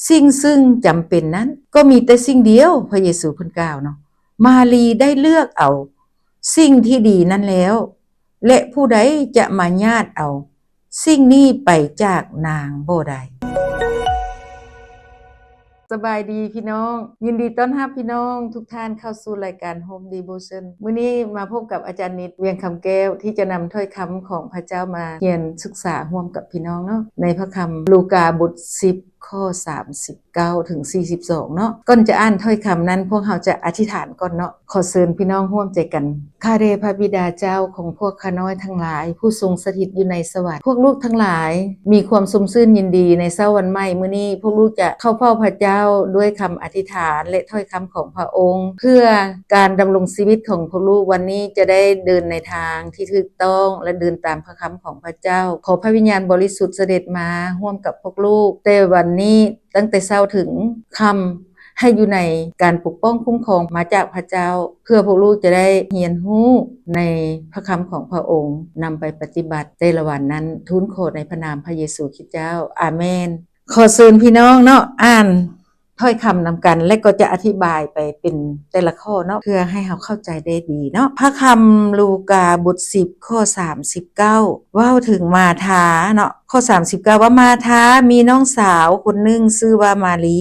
สิ่งซึ่งจำเป็นนั้นก็มีแต่สิ่งเดียวพระเยซูเพิ่นกล่าวเนาะมารีได้เลือกเอาสิ่งที่ดีนั้นแล้วและผู้ใดจะมาญาติเอาสิ่งนี้ไปจากนางบ่ได้สบายดีพี่น้องยินดีต้อนรับพี่น้องทุกท่านเข้าสู่รายการ Home Devotion มื้อนี้มาพบกับอาจารย์นิดเวียงคำแก้วที่จะนำถ้อยคำของพระเจ้ามาเรียนศึกษาร่วมกับพี่น้องเนาะในพระคำลูกาบท10ข้อ39ถึง42เนาะก่อนจะอ่านถ้อยคำนั้นพวกเราจะอธิษฐานก่อนเนาะขอเชิญพี่น้องร่วมใจกันข้าแต่พระบิดาเจ้าของพวกข้าน้อยทั้งหลายผู้ทรงสถิตอยู่ในสวรรค์พวกลูกทั้งหลายมีความสมชื่นยินดีในเช้าวันใหม่มื้อนี้พวกลูกจะเข้าเฝ้าพระเจ้าด้วยคำอธิษฐานและถ้อยคำของพระองค์เพื่อการดำรงชีวิตของพวกลูกวันนี้จะได้เดินในทางที่ถูกต้องและเดินตามพระคำของพระเจ้าขอพระวิญญาณบริสุทธิ์เสด็จมาร่วมกับพวกลูกแต่วันนี้ตั้งแต่เช้าถึงค่ำให้อยู่ในการปกป้องคุ้มครองมาจากพระเจ้าเพื่อพวกลูกจะได้เรียนรู้ในพระคำของพระองค์นำไปปฏิบัติในละวันนั้นทูลขอในพระนามพระเยซูคริสต์เจ้าอาเมนขอเชิญพี่น้องเนาะอ่านถ้อยคำนำกันและก็จะอธิบายไปเป็นแต่ละข้อเนาะเพื่อให้เราเข้าใจได้ดีเนาะพระคำลูกาบท10ข้อ39ว่าถึงมาธาเนาะข้อ39ว่ามาธามีน้องสาวคนหนึ่งชื่อว่ามารี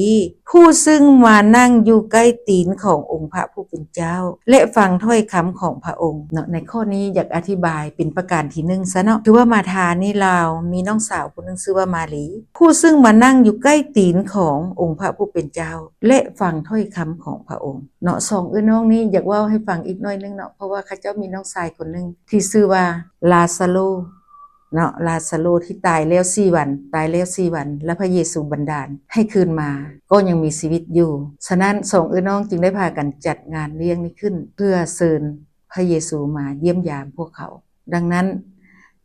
ผู้ซึ่งมานั่งอยู่ใกล้ตีนขององค์พระผู้เป็นเจ้าและฟังถ้อยคำของพระองค์เนาะในข้อนี้อยากอธิบายเป็นประการที่1ซะเนาะคือว่ามาธานี่ลาวมีน้องสาวคนหนึ่งชื่อว่ามารีผู้ซึ่งมานั่งอยู่ใกล้ตีนขององค์พระผู้เป็นเจ้าและฟังถ้อยคำของพระองค์เนาะสองน้องนี้อยากว่าให้ฟังอีกหน่อยนึงเนาะเพราะว่าข้าเจ้ามีน้องชายคนนึงที่ชื่อว่าลาซาโลเนาะลาซาโลที่ตายแล้ว4วันแล้วพระเยซูบันดาลให้คืนมาก็ยังมีชีวิตอยู่ฉะนั้นสองน้องจึงได้พากันจัดงานเลี้ยงนี้ขึ้นเพื่อเชิญพระเยซูมาเยี่ยมยามพวกเขาดังนั้น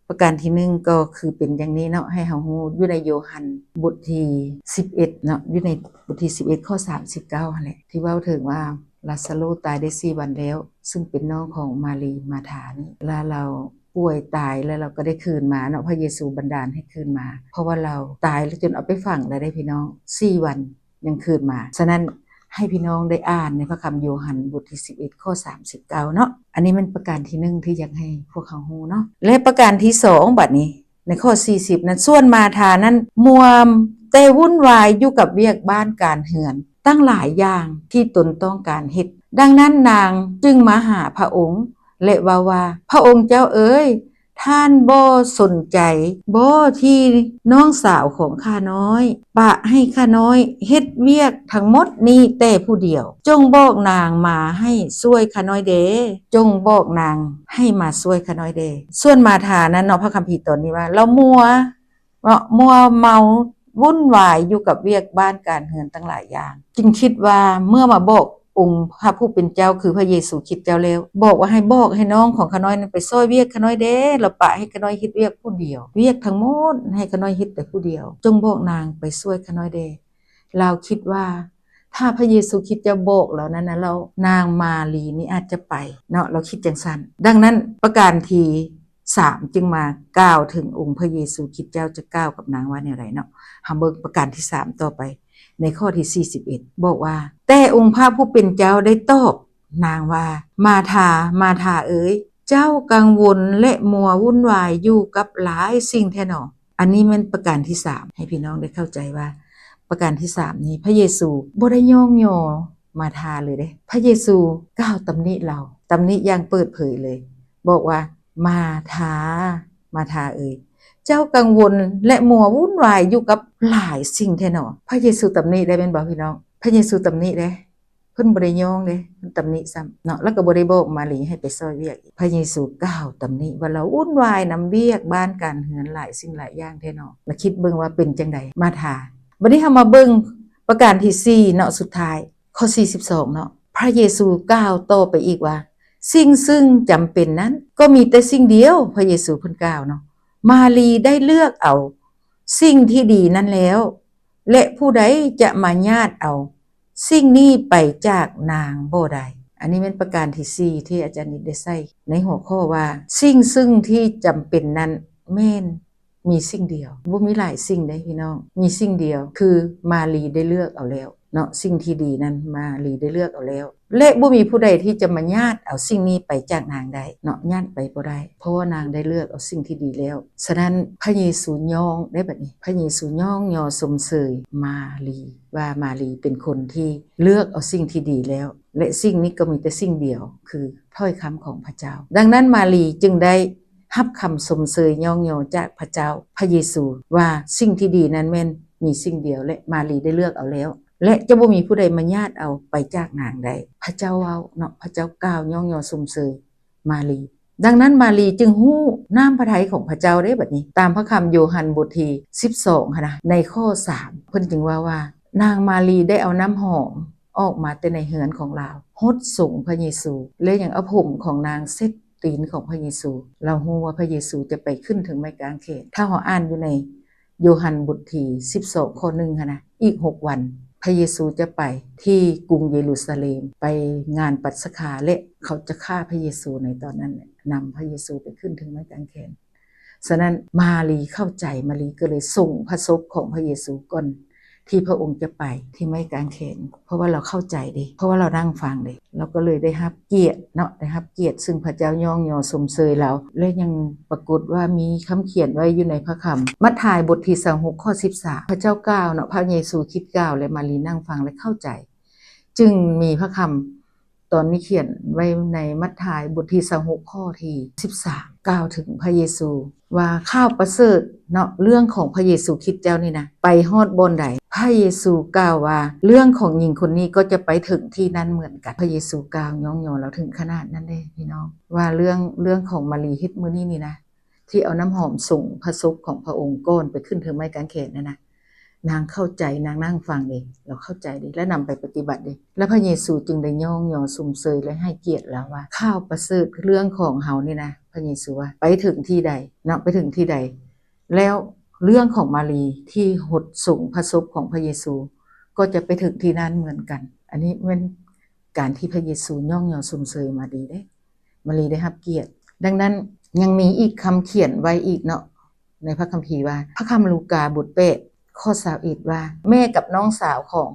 ประการที่1ก็คือเป็นอย่างนี้เนาะให้เฮาฮู้อยู่ในโยฮันบทที่11เนาะอยู่ในบทที่11ข้อ39นั่นแหละที่เว้าถึงว่าลาซาโลตายได้4วันแล้วซึ่งเป็นน้องของมารีมาธานี่แล้วเราป่วยตายแล้วเราก็ได้คืนมาเนาะพระเยซูบันดาลให้คืนมาเพราะว่าเราตายแล้วจนเอาไปฝังแล้วได้พี่น้อง4วันยังคืนมาฉะนั้นให้พี่น้องได้อ่านในพระคำโยฮันบทที่11ข้อ39เนาะอันนี้มันประการที่1ที่อยากให้พวกเขาฮู้เนาะและประการที่2บัดนี้ในข้อ40นั้นส่วนมาธานั้นมัวแต่วุ่นวายอยู่กับเวียกบ้านการเฮือนตั้งหลายอย่างที่ตนต้องการเฮ็ดดังนั้นนางจึงมาหาพระองค์และว่าพระองค์เจ้าเอ๋ยท่านบ่สนใจบ่ที่น้องสาวของข้าน้อยปะให้ข้าน้อยเฮ็ดเวียกทั้งหมดนี้แต่ผู้เดียวจงบอกนางมาให้ช่วยข้าน้อยเด้จงบอกนางให้มาช่วยข้าน้อยเด้ส่วนมาธานั้นเนาะพระคัมภีร์ตนนี้ว่าเรามัวเมาวุ่นวายอยู่กับเวียกบ้านการเฮือนตั้งหลายอย่างจึงคิดว่าเมื่อมาบอกองค์พระผู้เป็นเจ้าคือพระเยซูคริสต์เจ้าแล้วบอกว่าให้บอกให้น้องของข้าน้อยนั้นไปช่วยเวียกข้าน้อยเด้แล้วปะให้ข้าน้อยเฮ็ดเวียกผู้เดียวเวียกทั้งหมดให้ข้าน้อยเฮ็ดแต่ผู้เดียวจงบอกนางไปช่วยข้าน้อยเด้เราคิดว่าถ้าพระเยซูคริสต์จะบอกแล้วนั้นนะเรานางมารีนี่อาจจะไปเนาะเราคิดจังซั่นดังนั้นประการที่3จึงมากล่าวถึงองค์พระเยซูคริสต์เจ้าจะกล่าวกับนางว่าแนวใดเนาะเฮาเบิ่งประการที่3ต่อไปในข้อที่41บอกว่าแต่องค์พระผู้เป็นเจ้าได้ตอบนางว่ามาธาเอ๋ยเจ้ากังวลและมัววุ่นวายอยู่กับหลายสิ่งแท้หนออันนี้มันประการที่3ให้พี่น้องได้เข้าใจว่าประการที่3นี้พระเยซูบ่ได้ย่องย่อมาธาเลยเด้พระเยซูกล่าวตำหนิเราตำหนิอย่างเปิดเผยเลยบอกว่ามาธาเอ๋ยเจ้ากังวลและมัววุ่นวายอยู่กับหลายสิ่งแท้หนอพระเยซูตำหนิได้แม่นบ่พี่น้องพระเยซูตำหนิเด้เพิ่นบ่ได้ย่องเด้เพิ่นตำหนิซ้ำเนาะแล้วก็บ่ได้บอกมารีให้ไปซอยเวียกพระเยซูกล่าวตำหนิว่าเราวุ่นวายนำเวียกบ้านการเฮือนหลายสิ่งหลายอย่างแท้เนาะมาคิดเบิ่งว่าเป็นจังไดมาธาบัดนี้เฮามาเบิ่งประการที่4เนาะสุดท้ายข้อ42เนาะพระเยซูกล่าวต่อไปอีกว่าสิ่งซึ่งจำเป็นนั้นก็มีแต่สิ่งเดียวพระเยซูเพิ่นกล่าวเนาะมารีได้เลือกเอาสิ่งที่ดีนั้นแล้วและผู้ใดจะมาญาติเอาสิ่งนี้ไปจากนางบ่ได้อันนี้เป็นประการที่4ที่อาจารย์นิดได้ใส่ในหัวข้อว่าสิ่งซึ่งที่จำเป็นนั้นแม่น มีสิ่งเดียวบ่มีหลายสิ่งเด้พี่น้องมีสิ่งเดียวคือมารีได้เลือกเอาแล้วเนาะสิ่งที่ดีนั้นมารีได้เลือกเอาแล้วและบ่มีผู้ใดที่จะมาญาติเอาสิ่งนี้ไปจากนางได้เนาะญาติไปบ่ได้เพราะว่านางได้เลือกเอาสิ่งที่ดีแล้วฉะนั้นพระเยซูย่องได้บัดนี้พระเยซูย่องยอสมเสยมารีว่ามารีเป็นคนที่เลือกเอาสิ่งที่ดีแล้วและสิ่งนี้ก็มีแต่สิ่งเดียวคือถ้อยคำของพระเจ้าดังนั้นมารีจึงได้รับคำสมเสยย่องยอจากพระเจ้าพระเยซูว่าสิ่งที่ดีนั้นแม่นมีสิ่งเดียวและมารีได้เลือกเอาแล้วและจะบ่มีผู้ใดมาญาติเอาไปจากนางได้พระเจ้าเว้าเนาะพระเจ้ากล่าวย่องยอสมเสยมารีดังนั้นมารีจึงฮู้น้ำพระทัยของพระเจ้าได้บัดนี้ตามพระคำโยฮันบทที่12ค่ะนะในข้อ3เพิ่นจึงว่านางมารีได้เอาน้ำหอมออกมาแต่ในเฮือนของเราฮดส่งพระเยซูและยังเอาผมของนางเซ็ดตีนของพระเยซูเราฮู้ว่าพระเยซูจะไปขึ้นถึงไม้กางเขนถ้าเราอ่านอยู่ในโยฮันบทที่12ข้อ1ค่ะนะอีก6วันพระเยซูจะไปที่กรุงเยรูซาเล็มไปงานปัสกาและเขาจะฆ่าพระเยซูในตอนนั้นนำพระเยซูไปขึ้นถึงไม้กางเขนฉะนั้นมารีเข้าใจมารีก็เลยส่งพระศพของพระเยซูก่อนที่พระองค์จะไปที่ไม้กางเขนเพราะว่าเราเข้าใจดิเพราะว่าเรานั่งฟังดิเราก็เลยได้รับเกียรติเนาะได้รับเกียรติซึ่งพระเจ้าย่องยอสมเสยเราและยังปรากฏว่ามีคำเขียนไว้อยู่ในพระคำมัทธิวบทที่26ข้อ13พระเจ้ากล่าวเนาะพระเยซูคิดกล่าวและมารีนั่งฟังและเข้าใจจึงมีพระคำตอนนี้เขียนไว้ในมัทธิวบทที่26ข้อที่13กล่าวถึงพระเยซูว่าข้าวประเสริฐเนาะเรื่องของพระเยซูคริสต์เจ้านี่นะไปฮอดบนใดพระเยซูกล่าวว่าเรื่องของหญิงคนนี้ก็จะไปถึงที่นั้นเหมือนกันพระเยซูกล่าวย่องยอเราถึงขนาดนั้นเด้พี่น้องว่าเรื่องของมารีเฮ็ดมื้อนี้นี่นะที่เอาน้ำหอมส่งพระศพของพระองค์ก้อนไปขึ้นถึงไม้กางเขนนั่นนะนางเข้าใจนางนั่งฟังดิเราเข้าใจดิและนำไปปฏิบัติดิแล้วพระเยซูจึงได้ย่องยอสมเสยและให้เกียรติแล้วว่าข้าวประเสริฐเรื่องของเฮานี่นะพระเยซูว่าไปถึงที่ใดเนาะไปถึงที่ใดแล้วเรื่องของมารีที่หดส่งพระศพของพระเยซูก็จะไปถึงที่นั้นเหมือนกันอันนี้เป็นการที่พระเยซูย่องยอสมเสยมารีเด้มารีได้รับเกียรติดังนั้นยังมีอีกคำเขียนไว้อีกเนาะในพระคัมภีร์ว่าพระคำลูกาบท8ข้อ21ว่าแม่กับน้องสาวของ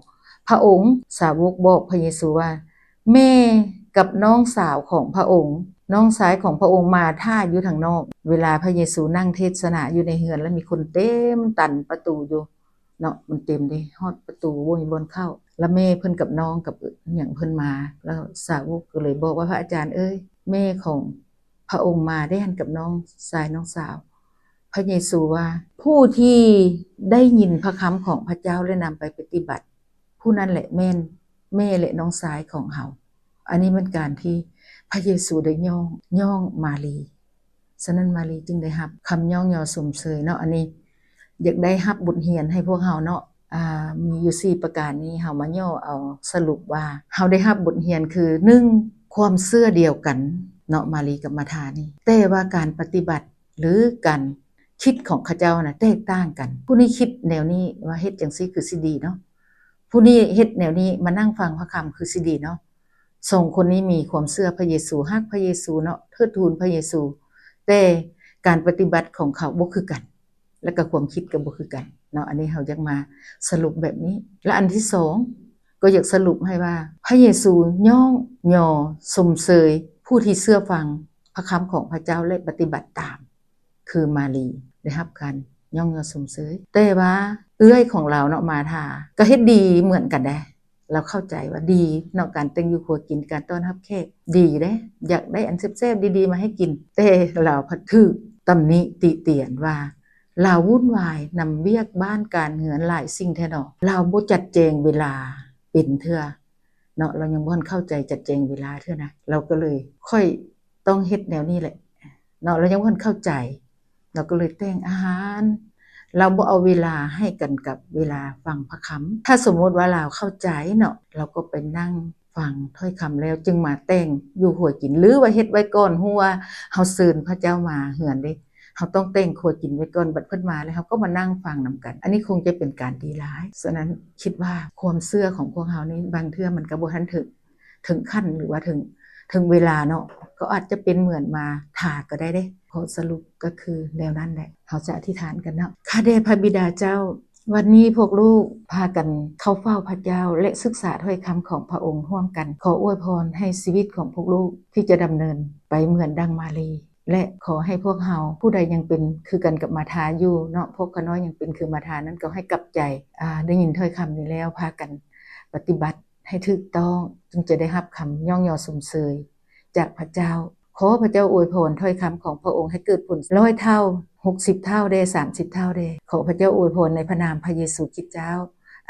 พระองค์สาวกบอกพระเยซูว่าแม่กับน้องสาวของพระองค์น้องสายของพระองค์มาท่าอยู่ทางนอกเวลาพระเยซูนั่งเทศนาอยู่ในเฮือนแล้วมีคนเต็มตันประตูอยู่เนาะมันเต็มดิฮอดประตูบ่มีบนเข้าแล้วแม่เพิ่นกับน้องกับอย่างเพิ่นมาแล้วสาวกก็เลยบอกว่าพระอาจารย์เอ้ยแม่ของพระองค์มาได้หันกับน้องชายน้องสาวพระเยซูว่าผู้ที่ได้ยินพระคำของพระเจ้าและนำไปปฏิบัติผู้นั้นแหละแม่นแม่และน้องชายของเฮาอันนี้มันการที่พระเยซูได้ย่องมารีฉะนั้นมารีจึงได้รับคำย่องยอสมเสยเนาะอันนี้อยากได้รับบทเรียนให้พวกเฮาเนาะมีอยู่4ประการนี้เฮามาย่อเอาสรุปว่าเฮาได้รับบทเรียนคือ1ความเชื่อเดียวกันเนาะมารีกับมาธานี่แต่ว่าการปฏิบัติหรือการคิดของเขาเจ้าน่ะแตกต่างกันผู้นี้คิดแนวนี้ว่าเฮ็ดจังซี่คือสิดีเนาะผู้นี้เฮ็ดแนวนี้มานั่งฟังพระคำคือสิดีเนาะส่งคนนี้มีความเชื่อพระเยซูฮักพระเยซูเนาะเทิดทูนพระเยซูแต่การปฏิบัติของเขาบ่คือกันแล้วก็ความคิดก็บ่คือกันเนาะอันนี้เฮาอยากมาสรุปแบบนี้และอันที่2ก็อยากสรุปให้ว่าพระเยซูย่องยอสมเสยผู้ที่เชื่อฟังพระคำของพระเจ้าและปฏิบัติตามคือมารีได้รับการย่องยอสมเสยแต่ว่าเอื้อยของเราเนาะมาธาก็เฮ็ดดีเหมือนกันได้เราเข้าใจว่าดีเนาะการแต่งอยู่ครัวกินการต้อนรับแขกดีเด้อยากได้อันแซ่บๆดีๆมาให้กินแต่เราพัดถูกตำหนิติเตียนว่าเราวุ่นวายนำเวียกบ้านการเหือนหลายสิ่งแท้เนาะเราบ่จัดแจงเวลาเป็นเทื่อเนาะเรายังบ่เข้าใจจัดแจงเวลาเทื่อนะเราก็เลยค่อยต้องเฮ็ดแนวนี้แหละเนาะเรายังบ่เข้าใจเราก็เลยแต่งอาหารเราบ่เอาเวลาให้กันกับเวลาฟังพระคำถ้าสมมติว่าเราเข้าใจเนาะเราก็ไปนั่งฟังถ้อยคำแล้วจึงมาแต่งอยู่หัวกินหรือว่าเฮ็ดไว้ก่อนฮู้ว่าเฮาเชิญพระเจ้ามาเฮือนเด้เฮาต้องแต่งครัวกินไว้ก่อนบัดเพิ่นมาแล้วเฮาก็มานั่งฟังนำกันอันนี้คงจะเป็นการดีหลายฉะนั้นคิดว่าความเชื่อของพวกเฮานี่บางเทื่อมันก็บ่ทันถึงขั้นหรือว่าถึง ถึงเวลาเนาะก็อาจจะเป็นเหมือนมาถ่าก็ได้เด้ขอสรุปก็คือแนวนั้นแหละเขาจะอธิษฐานกันเนาะข้าแต่พระบิดาเจ้าวันนี้พวกลูกพากันเข้าเฝ้าพระเจ้าและศึกษาถ้อยคำของพระองค์ร่วมกันขออวยพรให้ชีวิตของพวกลูกที่จะดำเนินไปเหมือนดังมาลีและขอให้พวกเฮาผู้ใดยังเป็นคือกันกับมาทาอยู่เนาะพวกขน้อยยังเป็นคือมาทานั้นก็ให้กลับใจได้ยินถ้อยคำนี้แล้วพากันปฏิบัติให้ถูกต้องจึงจะได้รับคำย่องยอสมเสยจากพระเจ้าขอพระเจ้าอวยพรถ้อยคำของพระองค์ให้เกิดผล100เท่า60เท่าได้30เท่าได้ขอพระเจ้าอวยพรในพระนามพระเยซูคริสต์เจ้า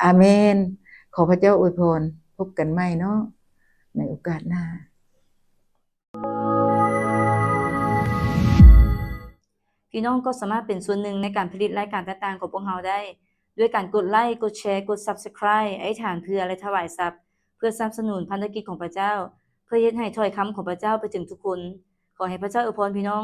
อาเมนขอพระเจ้าอวยพรพบกันใหม่เนาะในโอกาสหน้าพี่น้องก็สามารถเป็นส่วนหนึ่งในการผลิตรายการต่างๆของพวกเราได้ด้วยการกดไลค์กดแชร์กด Subscribe อธิษฐานเพื่อและถวายทรัพย์เพื่อสนับสนุนพันธกิจของพระเจ้าเพื่อเฮ็ดให้ถ้อยคำของพระเจ้าไปถึงทุกคนขอให้พระเจ้าอวยพรพี่น้อง